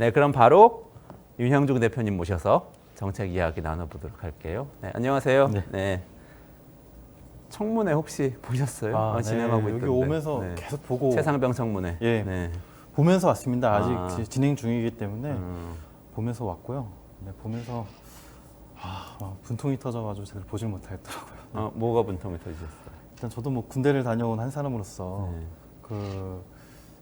네, 그럼 바로 윤형중 대표님 모셔서 정책 이야기 나눠보도록 할게요. 네, 안녕하세요. 네. 네. 청문회 혹시 보셨어요? 진행하고 여기 있던데. 오면서 네. 계속 보고 최상병 청문회. 예. 네. 보면서 왔습니다. 아직 진행 중이기 때문에 음. 보면서 왔고요. 네, 보면서 분통이 터져가지고 제대로 보질 못하겠더라고요. 뭐가 분통이 터지셨어요? 일단 저도 뭐 군대를 다녀온 한 사람으로서 네. 그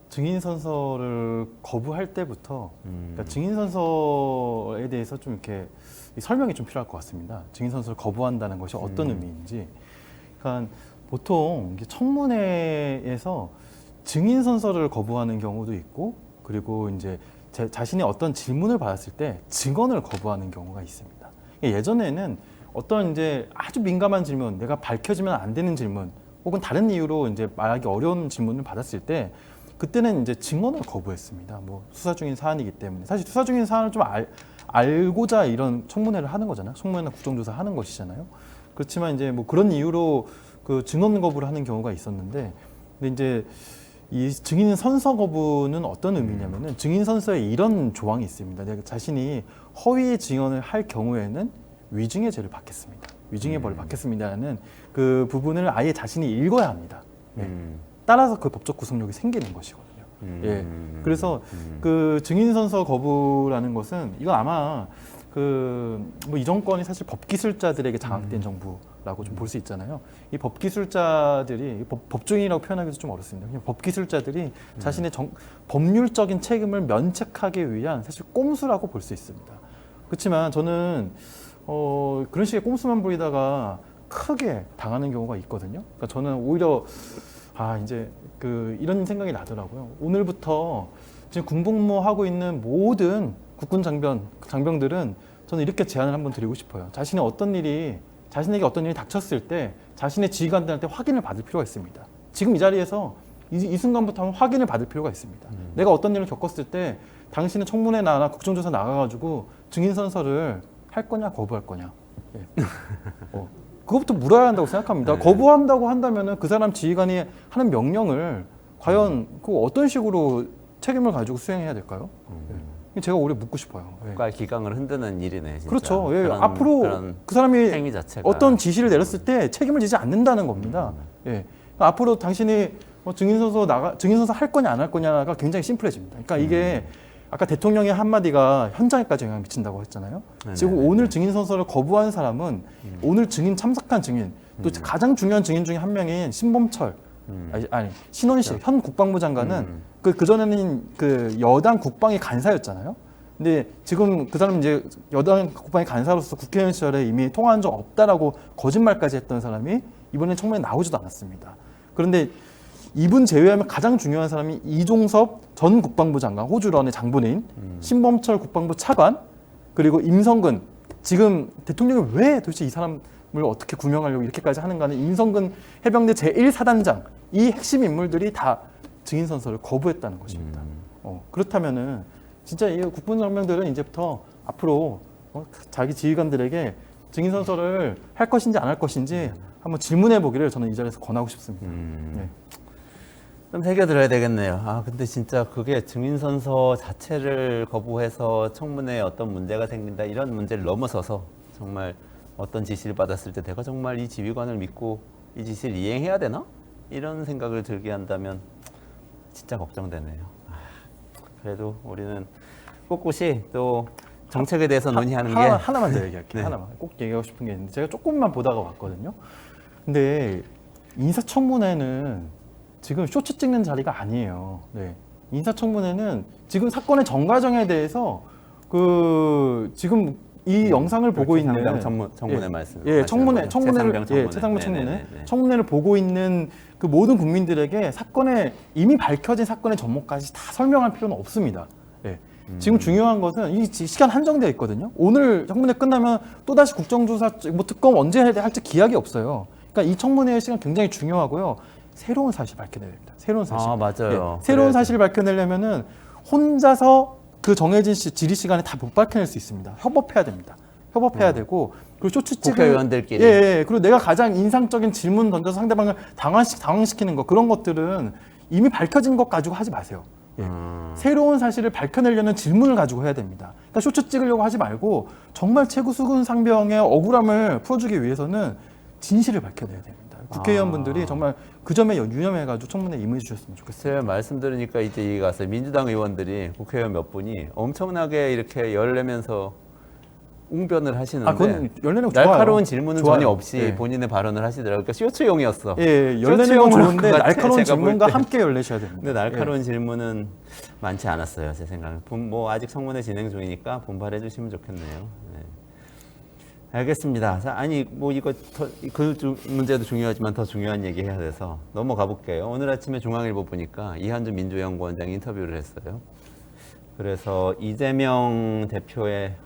증인 선서를 거부할 때부터 그러니까 증인 선서에 대해서 좀 이렇게 설명이 좀 필요할 것 같습니다. 증인 선서를 거부한다는 것이 어떤 의미인지. 그러니까 보통 이게 청문회에서 증인 선서를 거부하는 경우도 있고, 그리고 이제 자신이 어떤 질문을 받았을 때 증언을 거부하는 경우가 있습니다. 예전에는 어떤 이제 아주 민감한 질문, 내가 밝혀지면 안 되는 질문, 혹은 다른 이유로 이제 말하기 어려운 질문을 받았을 때 그때는 이제 증언을 거부했습니다. 뭐 수사 중인 사안이기 때문에 사실 수사 중인 사안을 좀 알고자 이런 청문회를 하는 거잖아요. 청문회나 국정조사 하는 것이잖아요. 그렇지만 이제 뭐 그런 이유로 그 증언 거부를 하는 경우가 있었는데, 근데 이제 이 증인 선서 거부는 어떤 의미냐면은 증인 선서에 이런 조항이 있습니다. 내가 자신이 허위 증언을 할 경우에는 위증의 죄를 받겠습니다. 위증의 벌을 받겠습니다라는 그 부분을 아예 자신이 읽어야 합니다. 예. 따라서 그 법적 구속력이 생기는 것이거든요. 예. 그래서 그 증인 선서 거부라는 것은 이건 아마 그 뭐 이 정권이 사실 법기술자들에게 장악된 정부라고 좀 볼 수 있잖아요. 이 법기술자들이 법조인이라고 표현하기도 좀 어렵습니다. 그냥 법기술자들이 자신의 법률적인 책임을 면책하기 위한 사실 꼼수라고 볼 수 있습니다. 그렇지만 저는 그런 식의 꼼수만 부리다가 크게 당하는 경우가 있거든요. 그러니까 저는 오히려 이제 그 이런 생각이 나더라고요. 오늘부터 지금 군복무하고 있는 모든 국군 장병들은 저는 이렇게 제안을 한번 드리고 싶어요. 자신에게 어떤 일이 닥쳤을 때 자신의 지휘관들한테 확인을 받을 필요가 있습니다. 지금 이 자리에서 이 순간부터 한번 확인을 받을 필요가 있습니다. 내가 어떤 일을 겪었을 때 당신은 청문회나 국정조사 나가가지고 증인 선서를 할 거냐 거부할 거냐. 예. 그것부터 물어야 한다고 생각합니다. 네. 거부한다고 한다면은 그 사람 지휘관이 하는 명령을 과연 그 어떤 식으로 책임을 가지고 수행해야 될까요? 예. 제가 오히려 묻고 싶어요. 예. 국가의 기강을 흔드는 일이네. 진짜. 그렇죠. 예. 그런 앞으로 그 사람이 행위 자체가. 어떤 지시를 내렸을 때 책임을 지지 않는다는 겁니다. 예. 그러니까 앞으로 당신이 증인 선서 할 거냐 안 할 거냐가 굉장히 심플해집니다. 그러니까 이게 아까 대통령의 한마디가 현장에까지 영향을 미친다고 했잖아요. 지금 오늘 증인 선서를 거부한 사람은 오늘 참석한 증인, 또 가장 중요한 증인 중에 한 명인 신범철, 신원식 현 국방부 장관은 그전에는 그 여당 국방위 간사였잖아요. 근데 지금 그 사람은 이제 여당 국방위 간사로서 국회의원 시절에 이미 통화한 적 없다라고 거짓말까지 했던 사람이 이번에 청문회에 나오지도 않았습니다. 그런데 이분 제외하면 가장 중요한 사람이 이종섭 전 국방부 장관, 호주런의 장본인, 신범철 국방부 차관, 그리고 임성근. 지금 대통령이 왜 도대체 이 사람을 어떻게 구명하려고 이렇게까지 하는가는 임성근 해병대 제1사단장, 이 핵심 인물들이 다 증인 선서를 거부했다는 것입니다. 그렇다면은 진짜 이 국군 장병들은 이제부터 앞으로 자기 지휘관들에게 증인 선서를 할 것인지 안 할 것인지 한번 질문해 보기를 저는 이 자리에서 권하고 싶습니다. 네. 좀 새겨들어야 되겠네요. 근데 진짜 그게 증인선서 자체를 거부해서 청문회에 어떤 문제가 생긴다 이런 문제를 넘어서서 정말 어떤 지시를 받았을 때 내가 정말 이 지휘관을 믿고 이 지시를 이행해야 되나? 이런 생각을 들게 한다면 진짜 걱정되네요. 그래도 우리는 꿋꿋이 또 정책에 대해서 논의하는 게 하나만 더 얘기할게요. 네. 하나만 꼭 얘기하고 싶은 게 있는데 제가 조금만 보다가 왔거든요. 근데 인사청문회는 지금 쇼츠 찍는 자리가 아니에요. 네. 인사청문회는 지금 사건의 전과정에 대해서 지금 이 영상을 보고 있는 청문회 말씀. 청문회를 최상병 청문회를 보고 있는 그 모든 국민들에게 이미 밝혀진 사건의 전모까지 다 설명할 필요는 없습니다. 네. 지금 중요한 것은 이 시간 한정되어 있거든요. 오늘 청문회 끝나면 또다시 국정조사 특검 언제 할지 기약이 없어요. 그러니까 이 청문회의 시간 굉장히 중요하고요. 새로운 사실 밝혀내야 됩니다. 새로운 사실. 맞아요. 새로운 사실을 밝혀내려면은 혼자서 그 정해진 질의 시간에 다 못 밝혀낼 수 있습니다. 협업해야 됩니다. 협업해야 되고, 그리고 쇼츠 찍은 국회의원들끼리. 그리고 내가 가장 인상적인 질문 던져서 상대방을 당황시키는 거, 그런 것들은 이미 밝혀진 것 가지고 하지 마세요. 예. 새로운 사실을 밝혀내려는 질문을 가지고 해야 됩니다. 그러니까 쇼츠 찍으려고 하지 말고 정말 최고 수군 상병의 억울함을 풀어주기 위해서는 진실을 밝혀내야 됩니다. 국회의원분들이 정말 그 점에 유념해가지고 청문회에 임해 주셨으면 좋겠습니다. 제가 말씀 들으니까 이제 이해가 갔어요. 민주당 의원들이 국회의원 몇 분이 엄청나게 이렇게 열내면서 웅변을 하시는데 그건 열내는 날카로운 질문은 좋아요. 전혀 없이 예. 본인의 발언을 하시더라고요. 그러니까 쇼츠용이었어. 예, 열내는 건 쇼츠용으로 좋은데 그 같아, 날카로운 제가 볼 질문과 때. 함께 열내셔야 됩니다. 근데 날카로운 질문은 많지 않았어요. 제 생각은. 뭐 아직 청문회 진행 중이니까 분발해 주시면 좋겠네요. 네. 알겠습니다. 자, 아니 뭐 이거 문제도 중요하지만 더 중요한 얘기 해야 돼서 넘어가 볼게요. 오늘 아침에 중앙일보 보니까 이한주 민주연구원장이 인터뷰를 했어요. 그래서 이재명 대표의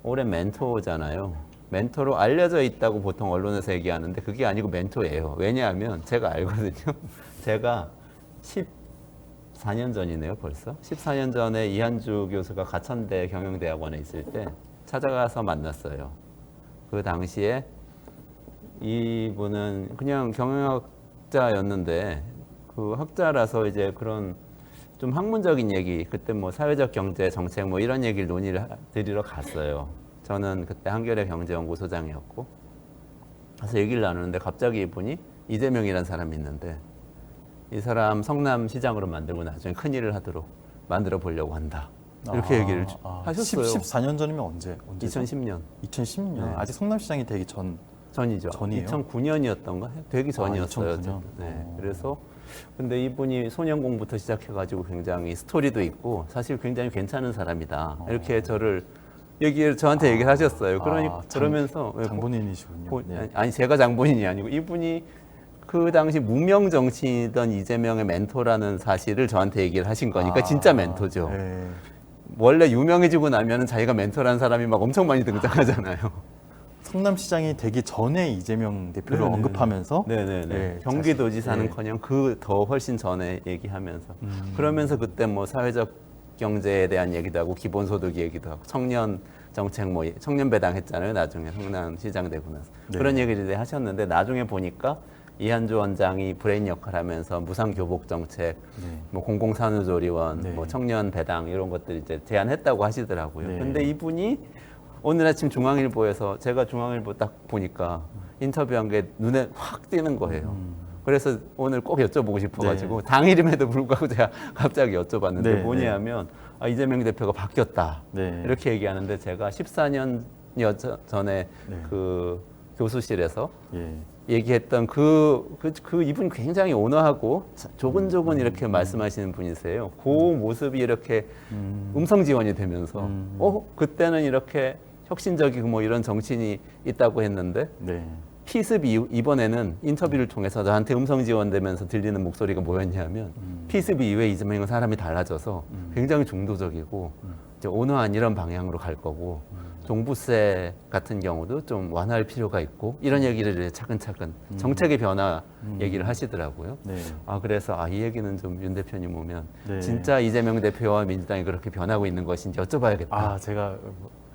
올해 멘토잖아요. 멘토로 알려져 있다고 보통 언론에서 얘기하는데 그게 아니고 멘토예요. 왜냐하면 제가 알거든요. 제가 14년 전이네요, 벌써. 14년 전에 이한주 교수가 가천대 경영대학원에 있을 때 찾아가서 만났어요. 그 당시에 이분은 그냥 경영학자였는데 그 학자라서 이제 그런 좀 학문적인 얘기, 그때 뭐 사회적 경제 정책 뭐 이런 얘기를 논의를 드리러 갔어요. 저는 그때 한겨레 경제연구소장이었고 그래서 얘기를 나누는데 갑자기 이분이 이재명이라는 사람이 있는데 이 사람 성남시장으로 만들고 나중에 큰일을 하도록 만들어 보려고 한다. 이렇게 얘기를 하셨어요. 14년 전이면 언제? 2010년. 2010년. 네. 아직 성남시장이 되기 전이죠. 전이에요? 2009년이었던가? 되기 전이었어요. 2009년. 네. 그래서 근데 이분이 소년공부터 시작해가지고 굉장히 스토리도 있고 사실 굉장히 괜찮은 사람이다. 이렇게 저한테 얘기를 하셨어요. 그러면서 장본인이시군요. 네. 아니 제가 장본인이 아니고 이분이 그 당시 무명 정치인이던 이재명의 멘토라는 사실을 저한테 얘기를 하신 거니까 진짜 멘토죠. 네. 원래 유명해지고 나면은 자기가 멘토라는 사람이 막 엄청 많이 등장하잖아요. 성남시장이 되기 전에 이재명 대표를 네네네. 언급하면서 네네네. 네, 경기도지사는커녕 그 더 훨씬 전에 얘기하면서 그러면서 그때 뭐 사회적 경제에 대한 얘기도 하고 기본소득 얘기도 하고 청년 정책 뭐 청년 배당 했잖아요. 나중에 성남시장 되고 나서 네. 그런 얘기를 하셨는데 나중에 보니까 이한주 원장이 브레인 역할을 하면서 무상교복 정책, 네. 뭐 공공산후조리원, 네. 뭐 청년 배당 이런 것들 이제 제안했다고 하시더라고요. 네. 근데 이분이 오늘 아침 중앙일보에서 제가 중앙일보 딱 보니까 인터뷰한 게 눈에 확 띄는 거예요. 그래서 오늘 꼭 여쭤보고 싶어가지고 당일임에도 불구하고 제가 갑자기 여쭤봤는데 네, 뭐냐 하면 이재명 대표가 바뀌었다. 네. 이렇게 얘기하는데 제가 14년 전에 네. 그 교수실에서 예. 얘기했던 그 이분 굉장히 온화하고 조근조근 이렇게 말씀하시는 분이세요. 그 모습이 이렇게 음성 지원이 되면서 그때는 이렇게 혁신적이고 뭐 이런 정치인이 있다고 했는데 네. 피습 이번에는 인터뷰를 통해서 저한테 음성 지원되면서 들리는 목소리가 뭐였냐면 피습 이후에 이재명은 사람이 달라져서 굉장히 중도적이고 이제 온화한 이런 방향으로 갈 거고 종부세 같은 경우도 좀 완화할 필요가 있고 이런 얘기를 이제 차근차근 정책의 변화 얘기를 하시더라고요. 네. 그래서 이 얘기는 좀 윤 대표님 오면 네. 진짜 이재명 대표와 민주당이 그렇게 변하고 있는 것인지 여쭤봐야겠다. 제가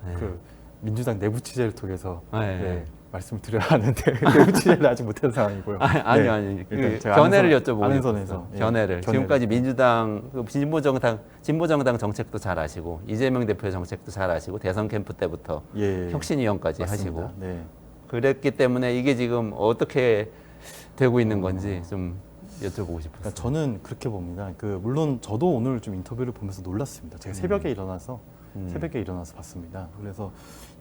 네. 그 민주당 내부 취재를 통해서 네. 네, 말씀을 드려야 하는데 내부 취재를 아직 못한 상황이고요. 아니요. 일단 제가 견해를 아는 여쭤보고 아는 싶었어요. 선에서 견해를. 지금까지 민주당, 진보정당 정책도 잘 아시고 이재명 대표의 정책도 잘 아시고 대선 캠프 때부터 예, 혁신위원까지 맞습니다. 하시고 네. 그랬기 때문에 이게 지금 어떻게 되고 있는 건지 좀 여쭤보고 싶었어요. 그러니까 저는 그렇게 봅니다. 물론 저도 오늘 좀 인터뷰를 보면서 놀랐습니다. 제가 새벽에 일어나서 봤습니다. 그래서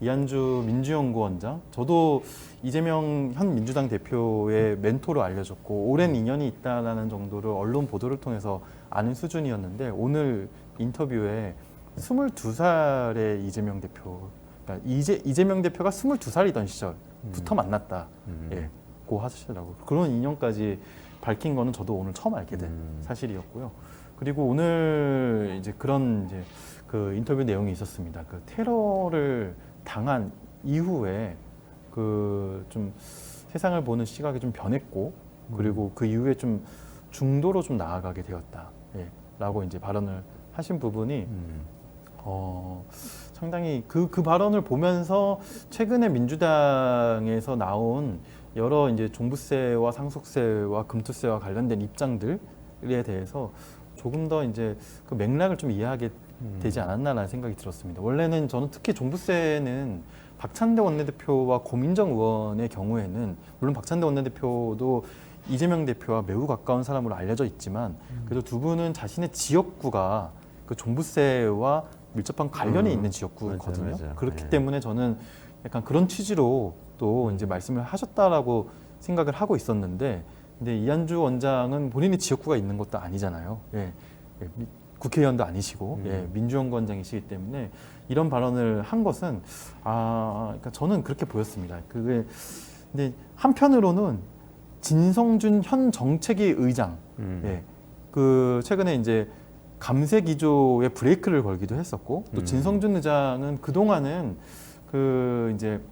이한주 민주연구원장, 저도 이재명 현 민주당 대표의 멘토로 알려졌고 오랜 인연이 있다라는 정도를 언론 보도를 통해서 아는 수준이었는데 오늘 인터뷰에 22살의 이재명 대표, 그러니까 이재명 대표가 22살이던 시절부터 만났다. 예, 고 하시더라고요. 그런 인연까지 밝힌 거는 저도 오늘 처음 알게 된 사실이었고요. 그리고 오늘 이제 그런 이제 그 인터뷰 내용이 있었습니다. 그 테러를 당한 이후에 그 좀 세상을 보는 시각이 좀 변했고 그리고 그 이후에 좀 중도로 좀 나아가게 되었다. 예, 라고 이제 발언을 하신 부분이 상당히 그 발언을 보면서 최근에 민주당에서 나온 여러 이제 종부세와 상속세와 금투세와 관련된 입장들에 대해서 조금 더 이제 그 맥락을 좀 이해하게 되지 않았나라는 생각이 들었습니다. 원래는 저는 특히 종부세는 박찬대 원내대표와 고민정 의원의 경우에는 물론 박찬대 원내대표도 이재명 대표와 매우 가까운 사람으로 알려져 있지만 그래도 두 분은 자신의 지역구가 그 종부세와 밀접한 관련이 있는 지역구거든요. 맞아요. 그렇기 네. 때문에 저는 약간 그런 취지로 또 이제 말씀을 하셨다라고 생각을 하고 있었는데, 근데 이한주 원장은 본인의 지역구가 있는 것도 아니잖아요. 예. 국회의원도 아니시고 민주연구원장이시기 때문에 이런 발언을 한 것은 그러니까 저는 그렇게 보였습니다. 그게 근데 한편으로는 진성준 현 정책위 의장, 그 최근에 이제 감세 기조에 브레이크를 걸기도 했었고, 또 진성준 의장은 그 동안은 그 이제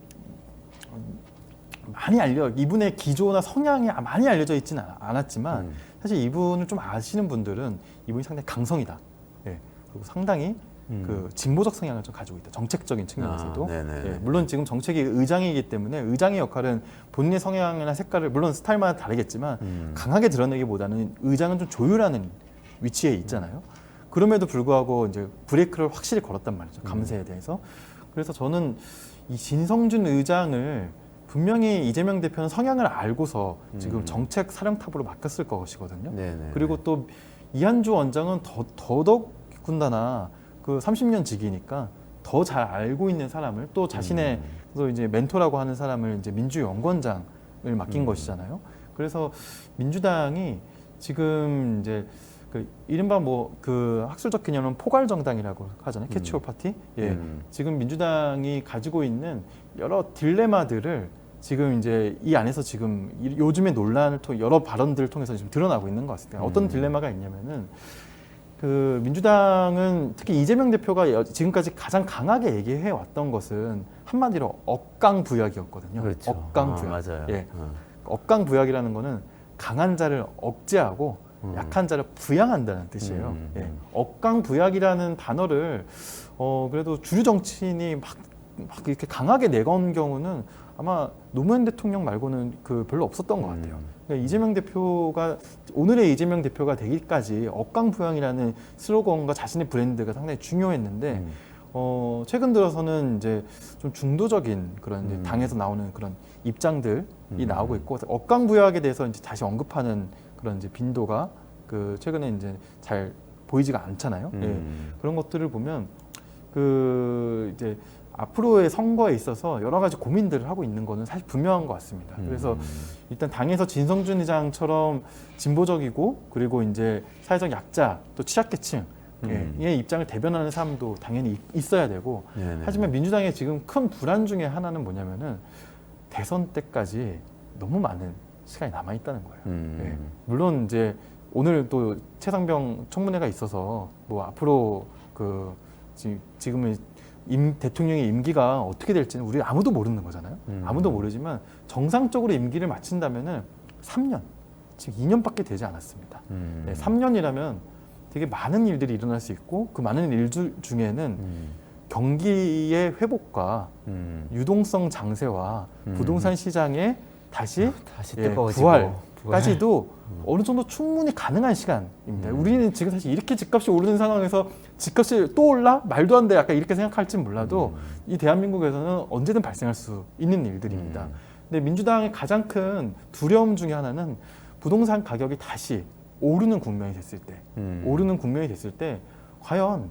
이분의 기조나 성향이 많이 알려져 있지는 않았지만 사실 이분을 좀 아시는 분들은 이분이 상당히 강성이다. 그리고 상당히 그 진보적 성향을 좀 가지고 있다. 정책적인 측면에서도. 물론 지금 정책위 의장이기 때문에 의장의 역할은 본인의 성향이나 색깔을 물론 스타일마다 다르겠지만 강하게 드러내기보다는 의장은 좀 조율하는 위치에 있잖아요. 그럼에도 불구하고 이제 브레이크를 확실히 걸었단 말이죠. 감세에 대해서. 그래서 저는 이 진성준 의장을 분명히 이재명 대표는 성향을 알고서 지금 정책 사령탑으로 맡겼을 것이거든요. 그리고 또 이한주 원장은 더더군다나 그 30년 직이니까 더 잘 알고 있는 사람을 또 자신의 또 이제 멘토라고 하는 사람을 이제 민주연구원장을 맡긴 것이잖아요. 그래서 민주당이 지금 이제 그 이른바 뭐 그 학술적 개념은 포괄 정당이라고 하잖아요. 캐치올 파티. 지금 민주당이 가지고 있는 여러 딜레마들을 지금 이제 이 안에서 지금 요즘의 논란을 통해 여러 발언들을 통해서 지금 드러나고 있는 것 같습니다. 어떤 딜레마가 있냐면은 그 민주당은 특히 이재명 대표가 지금까지 가장 강하게 얘기해 왔던 것은 한마디로 억강부약이었거든요. 그렇죠. 억강부약. 맞아요. 억강부약이라는 거는 강한 자를 억제하고 약한 자를 부양한다는 뜻이에요. 억강부약이라는 단어를 그래도 주류 정치인이 막 이렇게 강하게 내건 경우는 아마 노무현 대통령 말고는 그 별로 없었던 것 같아요. 그러니까 이재명 대표가 오늘의 이재명 대표가 되기까지 억강부양이라는 슬로건과 자신의 브랜드가 상당히 중요했는데 최근 들어서는 이제 좀 중도적인 그런 이제 당에서 나오는 그런 입장들이 나오고 있고 억강부약에 대해서 이제 다시 언급하는 그런 이제 빈도가 그 최근에 이제 잘 보이지가 않잖아요. 그런 것들을 보면 그 이제 앞으로의 선거에 있어서 여러 가지 고민들을 하고 있는 거는 사실 분명한 것 같습니다. 그래서 일단 당에서 진성준 의장처럼 진보적이고 그리고 이제 사회적 약자 또 취약계층의 입장을 대변하는 사람도 당연히 있어야 되고 하지만 민주당의 지금 큰 불안 중에 하나는 뭐냐면은 대선 때까지 너무 많은 시간이 남아 있다는 거예요. 물론 이제 오늘 또 최상병 청문회가 있어서 뭐 앞으로 그 지금은 대통령의 임기가 어떻게 될지는 우리 아무도 모르는 거잖아요. 아무도 모르지만 정상적으로 임기를 마친다면은 3년, 지금 2년밖에 되지 않았습니다. 3년이라면 되게 많은 일들이 일어날 수 있고 그 많은 일들 중에는 경기의 회복과 유동성 장세와 부동산 시장의 다시 부활까지도 어느 정도 충분히 가능한 시간입니다. 우리는 지금 사실 이렇게 집값이 오르는 상황에서 집값이 또 올라? 말도 안 돼. 약간 이렇게 생각할지 몰라도 이 대한민국에서는 언제든 발생할 수 있는 일들입니다. 근데 민주당의 가장 큰 두려움 중에 하나는 부동산 가격이 다시 오르는 국면이 됐을 때 과연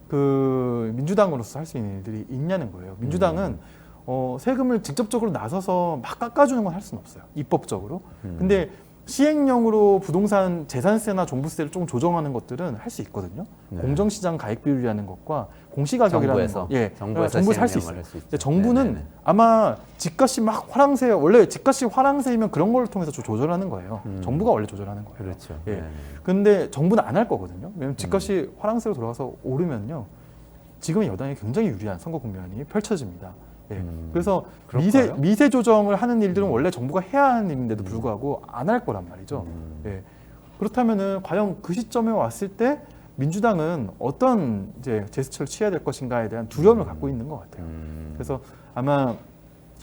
그 민주당으로서 할 수 있는 일들이 있냐는 거예요. 민주당은 세금을 직접적으로 나서서 막 깎아주는 건 할 수는 없어요. 입법적으로. 근데 시행령으로 부동산 재산세나 종부세를 조금 조정하는 것들은 할 수 있거든요. 공정시장 가액 비율이라는 것과 공시가격이라는 거. 정부에서 할 수 있어요. 근데 정부는 아마 집값이 막 화랑세, 원래 집값이 화랑세이면 그런 걸 통해서 조절하는 거예요. 정부가 원래 조절하는 거예요. 그렇죠. 근데 정부는 안 할 거거든요. 왜냐하면 집값이 화랑세로 돌아가서 오르면요. 지금의 여당이 굉장히 유리한 선거 국면이 펼쳐집니다. 그래서 미세 조정을 하는 일들은 원래 정부가 해야 하는 일인데도 불구하고 안 할 거란 말이죠. 그렇다면은 과연 그 시점에 왔을 때 민주당은 어떤 이제 제스처를 취해야 될 것인가에 대한 두려움을 갖고 있는 것 같아요. 그래서 아마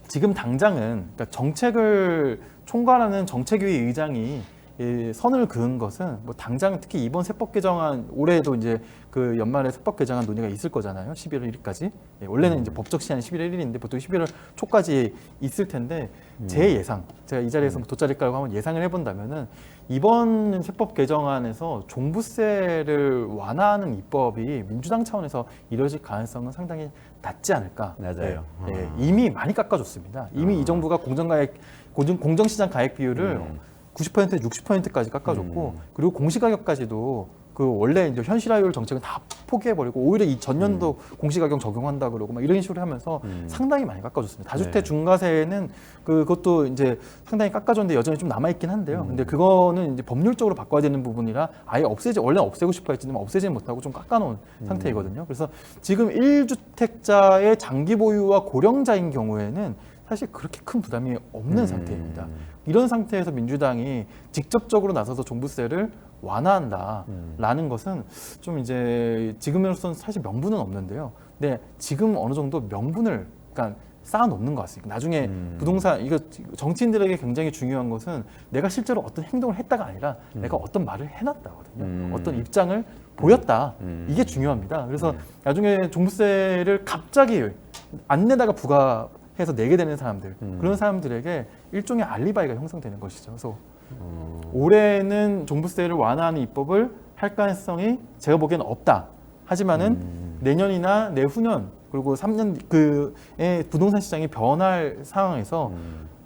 지금 당장은 그러니까 정책을 총괄하는 정책위 의장이 이 선을 그은 것은 뭐 당장 특히 이번 세법 개정안 올해도 이제 그 연말에 세법 개정안 논의가 있을 거잖아요. 11월 1일까지. 예, 원래는 이제 법적 시한이 11월 1일인데 보통 11월 초까지 있을 텐데 제 예상, 제가 이 자리에서 뭐 돗자리까고 한번 예상을 해본다면은 이번 세법 개정안에서 종부세를 완화하는 입법이 민주당 차원에서 이뤄질 가능성은 상당히 낮지 않을까. 맞아요. 예, 예, 이미 많이 깎아줬습니다. 이미 이 정부가 공정시장 가액 비율을 90% 60%까지 깎아줬고 그리고 공시가격까지도 그 원래 이제 현실화율 정책은 다 포기해버리고 오히려 이 전년도 공시가격 적용한다 그러고 막 이런 식으로 하면서 상당히 많이 깎아줬습니다. 다주택 네. 중과세는 그것도 이제 상당히 깎아줬는데 여전히 좀 남아있긴 한데요. 근데 그거는 이제 법률적으로 바꿔야 되는 부분이라 아예 원래 없애고 싶어 했지만 없애지는 못하고 좀 깎아놓은 상태이거든요. 그래서 지금 1주택자의 장기 보유와 고령자인 경우에는 사실 그렇게 큰 부담이 없는 상태입니다. 이런 상태에서 민주당이 직접적으로 나서서 종부세를 완화한다라는 것은 좀 이제 지금으로서는 사실 명분은 없는데요. 근데 지금 어느 정도 명분을 그러니까 쌓아놓는 것 같습니다. 나중에 부동산 이거 정치인들에게 굉장히 중요한 것은 내가 실제로 어떤 행동을 했다가 아니라 내가 어떤 말을 해놨다거든요. 어떤 입장을 보였다. 이게 중요합니다. 그래서 나중에 종부세를 갑자기 안 내다가 부과해서 내게 되는 사람들 그런 사람들에게 일종의 알리바이가 형성되는 것이죠. 그래서 올해는 종부세를 완화하는 입법을 할 가능성이 제가 보기에는 없다. 하지만은 내년이나 내후년 그리고 3년 그의 부동산 시장이 변할 상황에서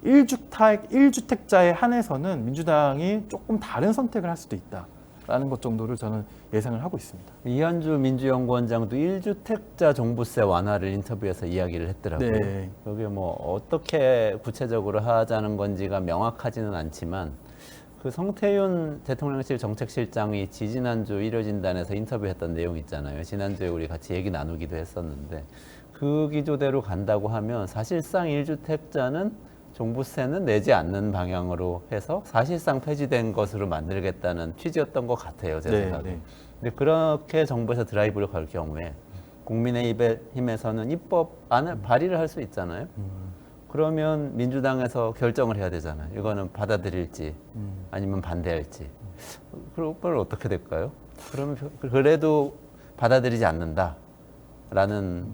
1주택자에 한해서는 민주당이 조금 다른 선택을 할 수도 있다라는 것 정도를 저는 예상을 하고 있습니다. 이현주 민주연구원장도 1주택자 종부세 완화를 인터뷰에서 이야기를 했더라고요. 네. 여기 뭐 어떻게 구체적으로 하자는 건지가 명확하지는 않지만 그 성태윤 대통령실 정책실장이 지지난주 일요진단에서 인터뷰했던 내용 있잖아요. 지난주에 우리 같이 얘기 나누기도 했었는데 그 기조대로 간다고 하면 사실상 1주택자는 종부세는 내지 않는 방향으로 해서 사실상 폐지된 것으로 만들겠다는 취지였던 것 같아요. 제 생각에. 네. 근데 그렇게 정부에서 드라이브를 걸 경우에 국민의힘에서는 입법안을 발의를 할 수 있잖아요. 그러면 민주당에서 결정을 해야 되잖아요. 이거는 받아들일지 아니면 반대할지. 그걸 어떻게 될까요? 그러면 그래도 받아들이지 않는다라는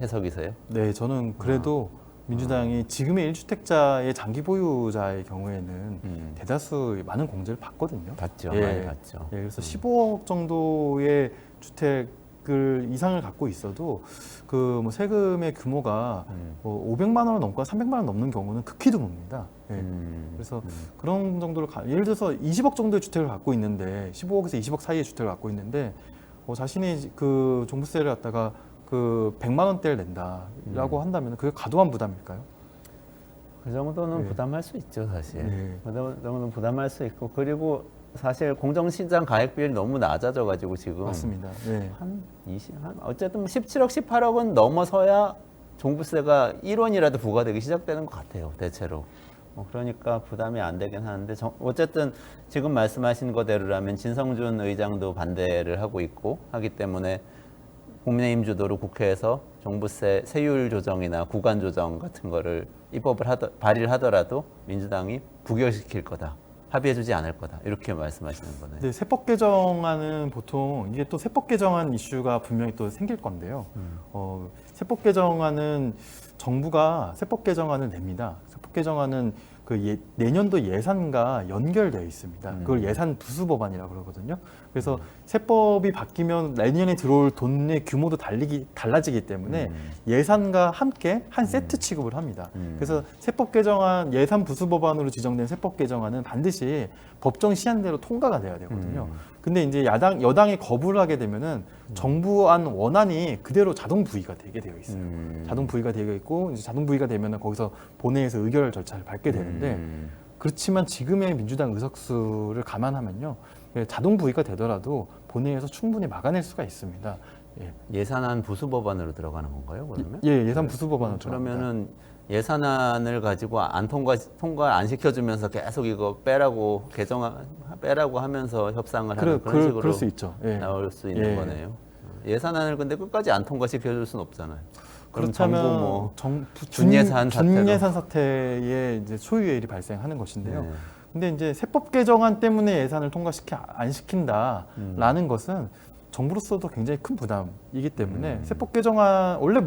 해석이세요? 네, 저는 그래도 민주당이 지금의 1주택자의 장기 보유자의 경우에는 대다수 많은 공제를 받거든요. 받죠. 예. 많이 받죠. 예, 그래서 15억 정도의 주택을 이상을 갖고 있어도 그 뭐 세금의 규모가 뭐 500만 원을 넘거나 300만 원 넘는 경우는 극히 드뭅니다. 예. 그래서 그런 정도로 예를 들어서 20억 정도의 주택을 갖고 있는데 15억에서 20억 사이의 주택을 갖고 있는데 자신이 그 종부세를 갖다가 그 100만 원대를 낸다라고 한다면 그게 과도한 부담일까요? 그 정도는 네. 부담할 수 있죠, 사실. 네. 그 정도는 부담할 수 있고 그리고 사실 공정시장 가액 비율이 너무 낮아져가지고 지금 맞습니다. 네. 어쨌든 17억, 18억은 넘어서야 종부세가 1원이라도 부과되기 시작되는 것 같아요, 대체로. 그러니까 부담이 안 되긴 하는데 어쨌든 지금 말씀하신 거대로라면 진성준 의장도 반대를 하고 있고 하기 때문에 국민의힘 주도로 국회에서 종부세 세율 조정이나 구간 조정 같은 거를 입법을 발의를 하더라도 민주당이 부결시킬 거다. 합의해주지 않을 거다. 이렇게 말씀하시는 거네요. 네, 세법 개정안은 보통 이게 또 세법 개정안 이슈가 분명히 또 생길 건데요. 세법 개정안은 정부가 세법 개정안을 냅니다. 세법 개정안은 그 내년도 예산과 연결되어 있습니다. 그걸 예산 부수 법안이라고 그러거든요. 그래서 세법이 바뀌면 내년에 들어올 돈의 규모도 달라지기 때문에 예산과 함께 한 세트 취급을 합니다. 그래서 세법 개정안 예산 부수 법안으로 지정된 세법 개정안은 반드시 법정 시한대로 통과가 돼야 되거든요. 근데 이제 여당이 거부를 하게 되면은 정부안 원안이 그대로 자동 부의가 되게 되어 있어요. 자동 부의가 되어 있고 이제 자동 부의가 되면은 거기서 본회의에서 의결 절차를 밟게 되는데 그렇지만 지금의 민주당 의석수를 감안하면요 자동 부의가 되더라도 본회의에서 충분히 막아낼 수가 있습니다. 예. 예산안 부수 법안으로 들어가는 건가요? 그러면? 예, 예산 부수 법안으로 그러면은 예산안을 가지고 통과 안 시켜주면서 계속 이거 빼라고 하면서 협상을 하는 그런 식으로 그럴 수 있죠. 예. 나올 수 있는 거네요. 예산안을 근데 끝까지 안 통과시켜줄 수는 없잖아요. 그럼 그렇다면 정부 뭐 정부 준예산 준예산 사태에 이제 소유의 일이 발생하는 것인데요. 네. 근데 이제 세법 개정안 때문에 예산을 안 시킨다라는 것은 정부로서도 굉장히 큰 부담이기 때문에 세법 개정안 원래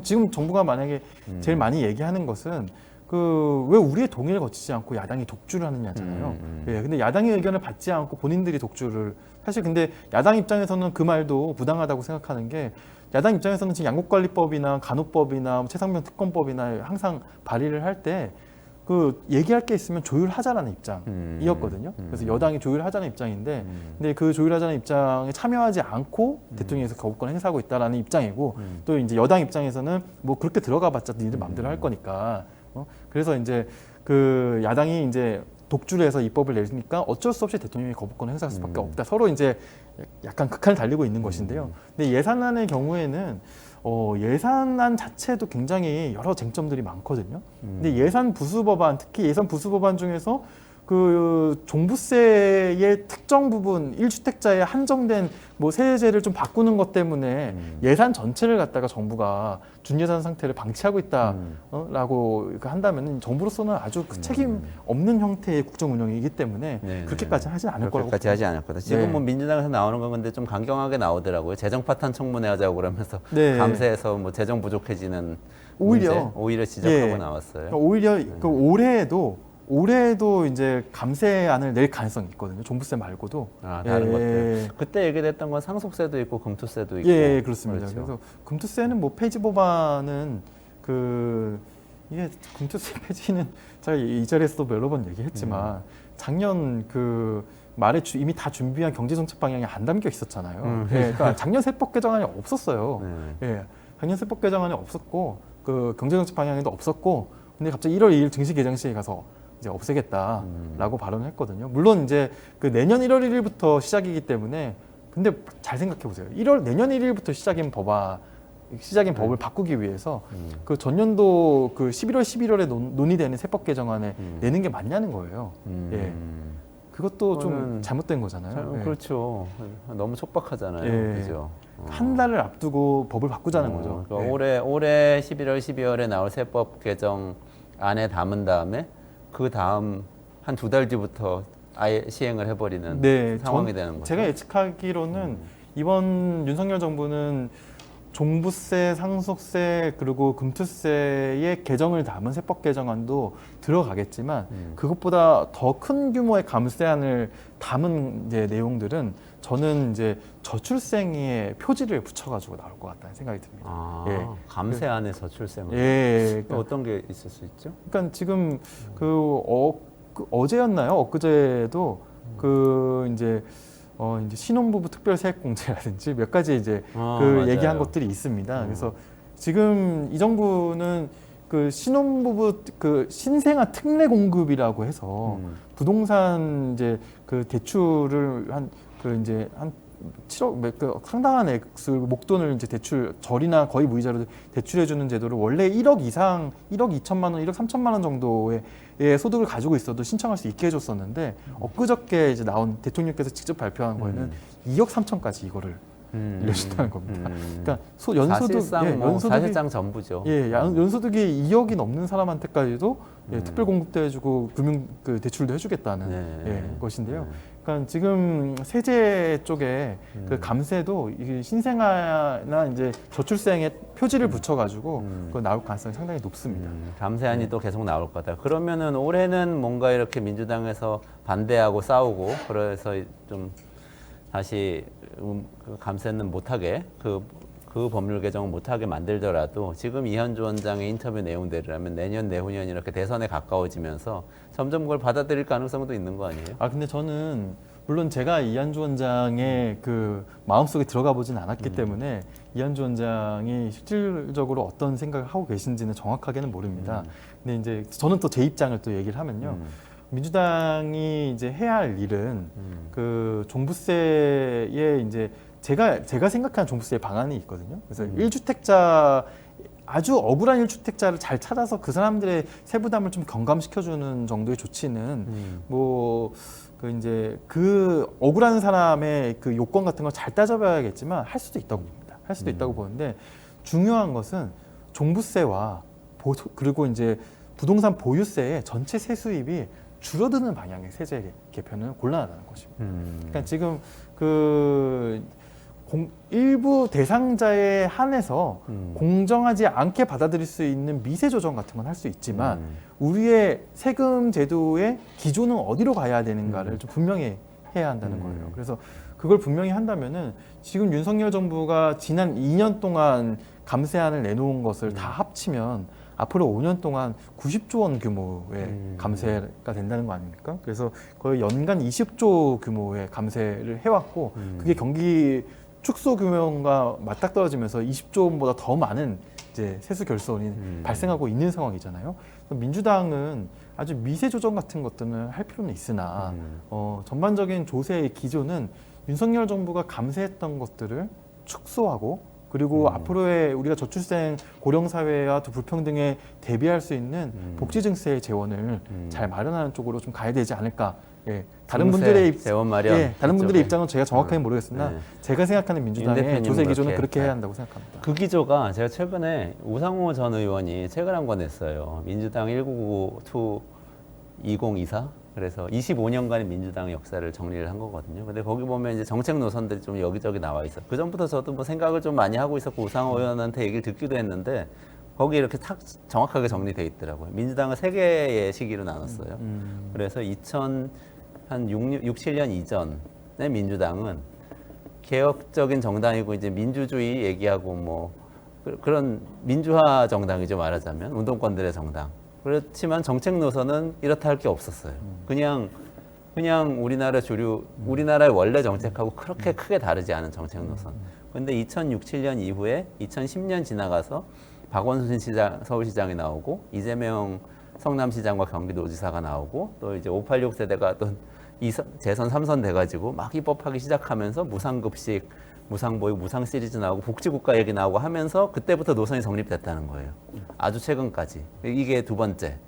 지금 정부가 만약에 제일 많이 얘기하는 것은 그 왜 우리의 동의를 거치지 않고 야당이 독주를 하느냐잖아요. 예, 근데 야당의 의견을 받지 않고 본인들이 독주를 사실 근데 야당 입장에서는 그 말도 부당하다고 생각하는 게 야당 입장에서는 지금 양곡관리법이나 간호법이나 최상병 특검법이나 항상 발의를 할 때 그 얘기할 게 있으면 조율하자라는 입장이었거든요. 그래서 여당이 조율하자는 입장인데, 근데 그 조율하자는 입장에 참여하지 않고 대통령에서 거부권 행사하고 있다라는 입장이고, 또 이제 여당 입장에서는 뭐 그렇게 들어가봤자 니들 마음대로 할 거니까. 그래서 이제 그 야당이 이제 독주를 해서 입법을 내니까 어쩔 수 없이 대통령이 거부권 행사할 수밖에 없다. 서로 이제 약간 극한을 달리고 있는 것인데요. 근데 예산안의 경우에는 예산안 자체도 굉장히 여러 쟁점들이 많거든요. 근데 예산 부수 법안, 특히 예산 부수 법안 중에서 그 종부세의 특정 부분 1주택자에 한정된 뭐 세제를 좀 바꾸는 것 때문에 예산 전체를 갖다가 정부가 준예산 상태를 방치하고 있다라고 한다면 정부로서는 아주 그 책임 없는 형태의 국정 운영이기 때문에 그렇게까지 하지 않을 거라고. 그렇게까지 하지 않을 거다. 지금 뭐 민주당에서 나오는 건 근데 좀 강경하게 나오더라고요. 재정 파탄 청문회 하자고 그러면서 감세해서 뭐 재정 부족해지는 오히려 지적하고 나왔어요. 오히려 그 올해에도 이제 감세안을 낼 가능성이 있거든요. 종부세 말고도. 다른 것들. 그때 얘기했던 건 상속세도 있고 금투세도 있고. 예, 그렇습니다. 그렇죠. 그래서 금투세는 뭐 폐지 법안은 이게 금투세 폐지는 제가 이 자리에서도 여러 번 얘기했지만 작년 그 말에 이미 다 준비한 경제정책 방향이 안 담겨 있었잖아요. 그러니까 작년 세법 개정안이 없었어요. 작년 세법 개정안이 없었고 그 경제정책 방향에도 없었고, 근데 갑자기 1월 2일 증시 개장시에 가서 이제 없애겠다라고 발언을 했거든요. 물론 이제 그 내년 1월 1일부터 시작이기 때문에, 근데 잘 생각해 보세요. 내년 1일부터 시작인 법을 바꾸기 위해서 그 전년도 그 11월 11월에 논의되는 세법 개정안에 내는 게 맞냐는 거예요. 예. 그것도 좀 잘못된 거잖아요. 그렇죠. 너무 촉박하잖아요. 그죠? 한 달을 앞두고 법을 바꾸자는 거죠. 그러니까 올해 11월 12월에 나올 세법 개정 안에 담은 다음에 그 다음 한 2달 뒤부터 아예 시행을 해버리는 상황이 되는 거죠. 제가 예측하기로는 이번 윤석열 정부는 종부세, 상속세 그리고 금투세의 개정을 담은 세법 개정안도 들어가겠지만 그것보다 더 큰 규모의 감세안을 담은 이제 내용들은 저는 이제 저출생의 표지를 붙여가지고 나올 것 같다는 생각이 듭니다. 감세안에 저출생을. 그러니까 어떤 게 있을 수 있죠? 그러니까 지금 어제였나요? 엊그제도 이제 신혼부부 특별세액공제라든지 몇 가지 이제 얘기한 것들이 있습니다. 그래서 지금 이 정부는 그 신혼부부 그 신생아 특례 공급이라고 해서 부동산 이제 그 대출을 한 7억 상당한 액수 목돈을 이제 대출 절이나 거의 무이자로 대출해주는 제도를 원래 1억 이상 1억 2천만 원, 1억 3천만 원 정도의 소득을 가지고 있어도 신청할 수 있게 해줬었는데 엊그저께 이제 나온 대통령께서 직접 발표한 거에는 2억 3천까지 이거를 늘려준다는 겁니다. 그러니까 사실상 전부죠. 연소득이 2억이 넘는 사람한테까지도 특별 공급도 해주고 금융 대출도 해주겠다는 것인데요. 그러니까 지금 세제 쪽에 그 감세도 이 신생아나 이제 저출생의 표지를 붙여가지고 그 나올 가능성이 상당히 높습니다. 감세안이 또 계속 나올 거다. 그러면은 올해는 뭔가 이렇게 민주당에서 반대하고 싸우고 그래서 좀 다시 그 감세는 못하게 그 법률 개정을 못하게 만들더라도 지금 이현주 원장의 인터뷰 내용대로라면 내년 내후년 이렇게 대선에 가까워지면서 점점 그걸 받아들일 가능성도 있는 거 아니에요? 근데 저는 물론 제가 이한주 원장의 그 마음속에 들어가 보진 않았기 때문에 이한주 원장이 실질적으로 어떤 생각을 하고 계신지는 정확하게는 모릅니다. 근데 이제 저는 또 제 입장을 또 얘기를 하면요. 민주당이 이제 해야 할 일은 그 종부세에 이제 제가 생각하는 종부세 방안이 있거든요. 그래서 1주택자 아주 억울한 1주택자를 잘 찾아서 그 사람들의 세부담을 좀 경감시켜주는 정도의 조치는 그 억울한 사람의 그 요건 같은 걸 잘 따져봐야겠지만 할 수도 있다고 봅니다. 할 수도 있다고 보는데 중요한 것은 종부세와 그리고 이제 부동산 보유세의 전체 세수입이 줄어드는 방향의 세제 개편은 곤란하다는 것입니다. 그러니까 지금 일부 대상자에 한해서 공정하지 않게 받아들일 수 있는 미세 조정 같은 건 할 수 있지만 우리의 세금 제도의 기조는 어디로 가야 되는가를 좀 분명히 해야 한다는 거예요. 그래서 그걸 분명히 한다면은 지금 윤석열 정부가 지난 2년 동안 감세안을 내놓은 것을 다 합치면 앞으로 5년 동안 90조 원 규모의 감세가 된다는 거 아닙니까? 그래서 거의 연간 20조 규모의 감세를 해왔고 그게 경기 축소 규모가 맞닥뜨려지면서 20조 원보다 더 많은 이제 세수 결손이 발생하고 있는 상황이잖아요. 민주당은 아주 미세 조정 같은 것들은 할 필요는 있으나 전반적인 조세의 기조는 윤석열 정부가 감세했던 것들을 축소하고 그리고 앞으로의 우리가 저출생 고령 사회와 또 불평등에 대비할 수 있는 복지 증세의 재원을 잘 마련하는 쪽으로 좀 가야 되지 않을까. 예, 다른 분들의 재원 마련 다른 분들의 입장은 제가 정확하게 모르겠으나 제가 생각하는 민주당의 조세 기조는 그렇게 해야 한다고 생각합니다. 그 기조가 제가 최근에 우상호 전 의원이 책을 한 권 냈어요. 민주당 1999 2024 그래서 25년간의 민주당의 역사를 정리를 한 거거든요. 근데 거기 보면 이제 정책 노선들이 좀 여기저기 나와 있어. 그 전부터 저도 뭐 생각을 좀 많이 하고 있었고 우상호 의원한테 얘기를 듣기도 했는데 거기 이렇게 탁 정확하게 정리돼 있더라고요. 민주당을 세 개의 시기로 나눴어요. 그래서 6, 7년 이전의 민주당은 개혁적인 정당이고 이제 민주주의 얘기하고 뭐 그런 민주화 정당이죠, 말하자면 운동권들의 정당. 그렇지만 정책 노선은 이렇다 할 게 없었어요. 그냥 우리나라 주류, 우리나라의 원래 정책하고 그렇게 크게 다르지 않은 정책 노선. 근데 2006, 7년 이후에 2010년 지나가서 박원순 시장, 서울시장이 나오고 이재명 성남시장과 경기도지사가 나오고 또 이제 586 세대가 또 재선 3선 돼가지고 막 입법하기 시작하면서 무상급식, 무상보육, 무상시리즈 나오고 복지국가 얘기 나오고 하면서 그때부터 노선이 성립됐다는 거예요. 아주 최근까지. 이게 두 번째.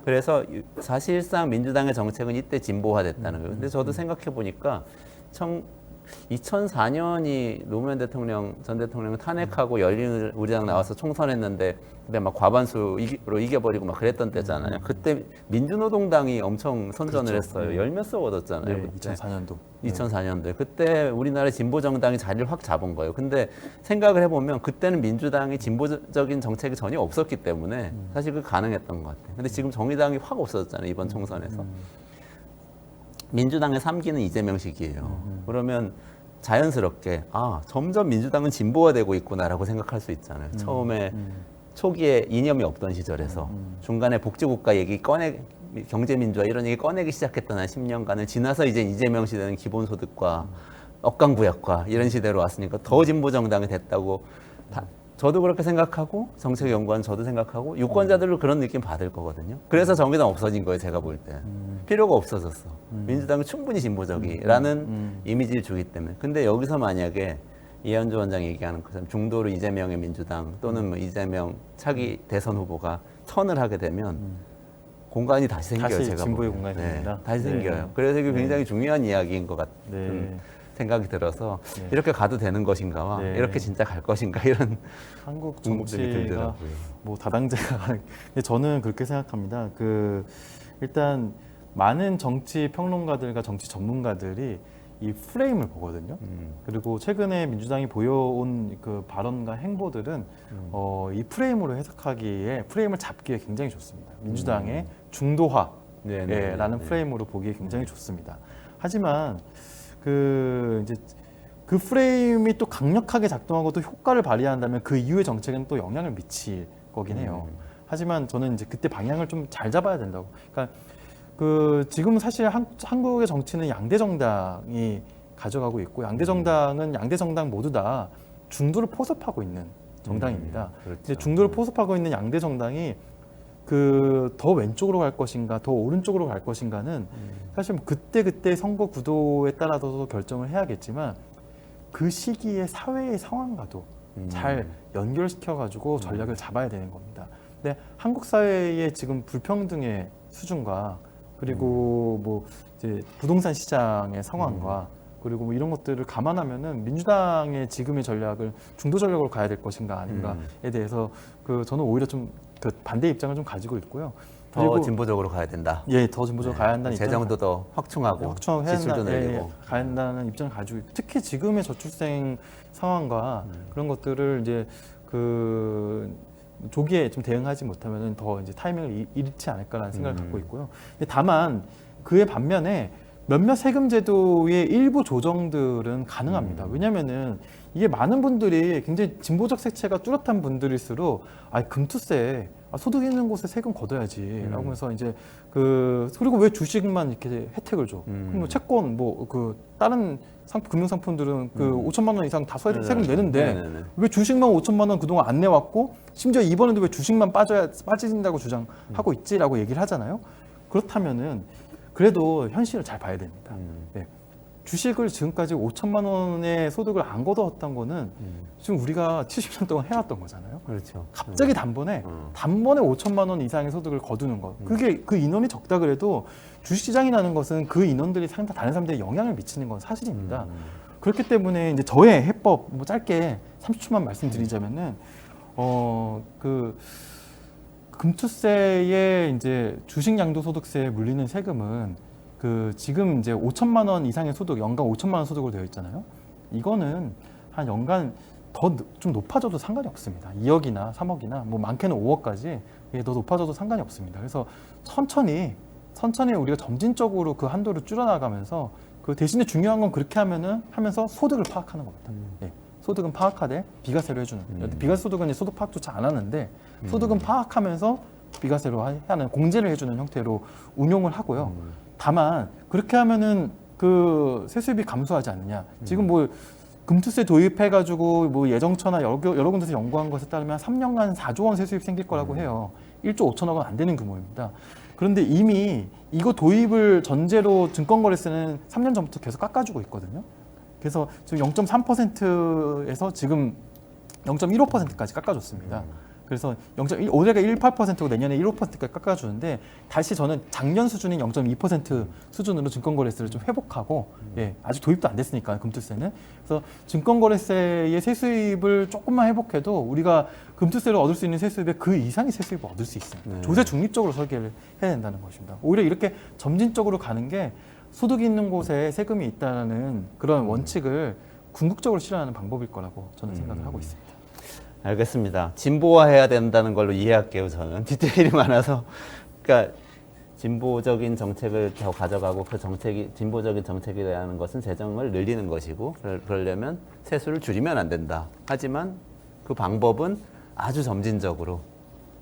그래서 사실상 민주당의 정책은 이때 진보화됐다는 거예요. 근데 저도 생각해 보니까 2004년이 노무현 대통령 전 대통령을 탄핵하고 열린우리당 나와서 총선했는데 근데 막 과반수로 이겨버리고 막 그랬던 때잖아요. 그때 민주노동당이 엄청 선전을 그렇죠. 했어요. 열 몇 석 얻었잖아요. 네, 그때. 2004년도. 2004년도에 그때 우리나라 진보 정당이 자리를 확 잡은 거예요. 근데 생각을 해보면 그때는 민주당이 진보적인 정책이 전혀 없었기 때문에 사실 그 가능했던 것 같아요. 근데 지금 정의당이 확 없어졌잖아요. 이번 총선에서. 민주당의 3기는 이재명식이에요. 그러면 자연스럽게 점점 민주당은 진보화되고 있구나라고 생각할 수 있잖아요. 처음에 초기에 이념이 없던 시절에서 중간에 복지국가 얘기 경제민주화 이런 얘기 꺼내기 시작했던 한 10년간을 지나서 이제 이재명 시대는 기본소득과 억강구약과 이런 시대로 왔으니까 더 진보 정당이 됐다고 저도 그렇게 생각하고 정책연구원 저도 생각하고 유권자들도 그런 느낌 받을 거거든요. 그래서 정의당 없어진 거예요. 제가 볼 때. 필요가 없어졌어. 민주당은 충분히 진보적이라는 이미지를 주기 때문에. 근데 여기서 만약에 이현주 원장 얘기하는 것처럼 중도로 이재명의 민주당 또는 뭐 이재명 차기 대선 후보가 턴을 하게 되면 공간이 다시 생겨요. 다시 제가 진보의 보기엔. 공간이 생깁니다. 다시 네. 생겨요. 그래서 이게 굉장히 중요한 이야기인 것 같은 생각이 들어서 이렇게 가도 되는 것인가와 이렇게 진짜 갈 것인가 이런 한국 궁금증이 정치가 들더라고요. 뭐 다당제가 근데 저는 그렇게 생각합니다. 일단 많은 정치 평론가들과 정치 전문가들이 이 프레임을 보거든요. 그리고 최근에 민주당이 보여온 그 발언과 행보들은 이 프레임으로 해석하기에 프레임을 잡기에 굉장히 좋습니다. 민주당의 중도화라는 프레임으로 보기에 굉장히 좋습니다. 하지만 이제 그 프레임이 또 강력하게 작동하고 또 효과를 발휘한다면 그 이후의 정책에는 또 영향을 미칠 거긴 해요. 하지만 저는 이제 그때 방향을 좀 잘 잡아야 된다고. 그러니까 지금 사실 한국의 정치는 양대 정당이 가져가고 있고 양대 정당은 양대 정당 모두 다 중도를 포섭하고 있는 정당입니다. 그렇죠. 근데 중도를 포섭하고 있는 양대 정당이 더 왼쪽으로 갈 것인가, 더 오른쪽으로 갈 것인가는 사실 뭐 그때 선거 구도에 따라서 결정을 해야겠지만 그 시기의 사회의 상황과도 잘 연결시켜가지고 전략을 잡아야 되는 겁니다. 근데 한국 사회의 지금 불평등의 수준과 그리고 뭐 이제 부동산 시장의 상황과 그리고 뭐 이런 것들을 감안하면은 민주당의 지금의 전략을 중도 전략으로 가야 될 것인가 아닌가에 대해서 저는 오히려 좀 반대 입장을 좀 가지고 있고요. 더 그리고 진보적으로 가야 된다. 예, 더 진보적으로 가야 한다는 입장을 재정도 더 확충하고 확충해야 지출도 한다, 예, 늘리고. 가야 한다는 입장을 가지고 있고, 특히 지금의 저출생 상황과 그런 것들을 이제 그 조기에 좀 대응하지 못하면 더 이제 타이밍을 잃지 않을까라는 생각을 갖고 있고요. 근데 다만 그의 반면에 몇몇 세금 제도의 일부 조정들은 가능합니다. 왜냐면은 이게 많은 분들이 굉장히 진보적 색채가 뚜렷한 분들일수록 금투세 소득 있는 곳에 세금 걷어야지라고 해서 이제 그리고 왜 주식만 이렇게 혜택을 줘? 그럼 뭐 채권 뭐 그 다른 금융 상품들은 그 5천만 원 이상 다 세금 내는데 네네네. 왜 주식만 5천만 원 그동안 안 내왔고 심지어 이번에도 왜 주식만 빠진다고 주장하고 있지라고 얘기를 하잖아요. 그렇다면은 그래도 현실을 잘 봐야 됩니다. 네. 주식을 지금까지 5천만 원의 소득을 안 걷어왔던 거는 지금 우리가 70년 동안 해왔던 거잖아요. 그렇죠. 갑자기 단번에 5천만 원 이상의 소득을 거두는 것. 그게 그 인원이 적다 그래도 주식시장이라는 것은 그 인원들이 상당 다른 사람들에 영향을 미치는 건 사실입니다. 그렇기 때문에 이제 저의 해법 뭐 짧게 30초만 말씀드리자면은 그 금투세에 이제 주식 양도소득세에 물리는 세금은 그 지금 이제 5천만 원 이상의 소득, 연간 5천만 원 소득으로 되어 있잖아요. 이거는 한 연간 더 좀 높아져도 상관이 없습니다. 2억이나 3억이나 뭐 많게는 5억까지 더 높아져도 상관이 없습니다. 그래서 천천히 우리가 점진적으로 그 한도를 줄여나가면서 그 대신에 중요한 건 그렇게 하면서 소득을 파악하는 겁니다. 예. 소득은 파악하되 비과세로 해주는. 비과세 소득은 이제 소득 파악조차 안 하는데 소득은 파악하면서 비과세로 하는 공제를 해주는 형태로 운용을 하고요. 다만 그렇게 하면은 그 세수입이 감소하지 않느냐. 지금 뭐 금투세 도입해가지고 뭐 예정처나 여러 군데서 연구한 것에 따르면 3년간 4조 원 세수입 생길 거라고 해요. 1조 5천억 원 안 되는 규모입니다. 그런데 이미 이거 도입을 전제로 증권거래세는 3년 전부터 계속 깎아주고 있거든요. 그래서 지금 0.3%에서 지금 0.15%까지 깎아줬습니다. 그래서 올해가 1.8%고 내년에 1.5%까지 깎아주는데 다시 저는 작년 수준인 0.2% 수준으로 증권거래세를 좀 회복하고 예, 아직 도입도 안 됐으니까 금투세는 그래서 증권거래세의 세수입을 조금만 회복해도 우리가 금투세로 얻을 수 있는 세수입의 그 이상의 세수입을 얻을 수 있습니다. 조세 중립적으로 설계를 해야 된다는 것입니다. 오히려 이렇게 점진적으로 가는 게 소득이 있는 곳에 세금이 있다는 그런 원칙을 궁극적으로 실현하는 방법일 거라고 저는 생각을 하고 있습니다. 알겠습니다. 진보화해야 된다는 걸로 이해할게요. 저는 디테일이 많아서. 그러니까 진보적인 정책을 더 가져가고 그 정책이 진보적인 정책이라는 것은 재정을 늘리는 것이고 그러려면 세수를 줄이면 안 된다. 하지만 그 방법은 아주 점진적으로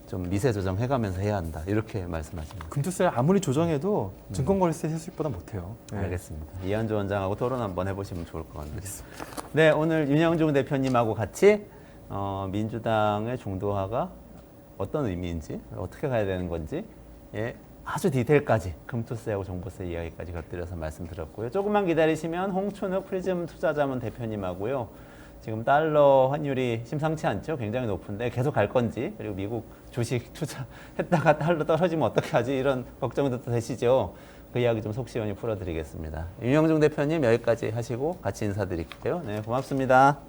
좀 미세 조정해가면서 해야 한다. 이렇게 말씀하십니다. 금투세를 아무리 조정해도 증권거래세 세수입보다 못해요. 네. 알겠습니다. 이한조 원장하고 토론 한번 해보시면 좋을 것 같습니다. 네, 오늘 윤영중 대표님하고 같이 민주당의 중도화가 어떤 의미인지 어떻게 가야 되는 건지 아주 디테일까지 금투세하고 종부세 이야기까지 곁들여서 말씀드렸고요. 조금만 기다리시면 홍춘욱 프리즘 투자자문 대표님하고요. 지금 달러 환율이 심상치 않죠. 굉장히 높은데 계속 갈 건지 그리고 미국 주식 투자했다가 달러 떨어지면 어떻게 하지 이런 걱정도 되시죠. 그 이야기 좀 속 시원히 풀어드리겠습니다. 윤영중 대표님 여기까지 하시고 같이 인사드릴게요. 네, 고맙습니다.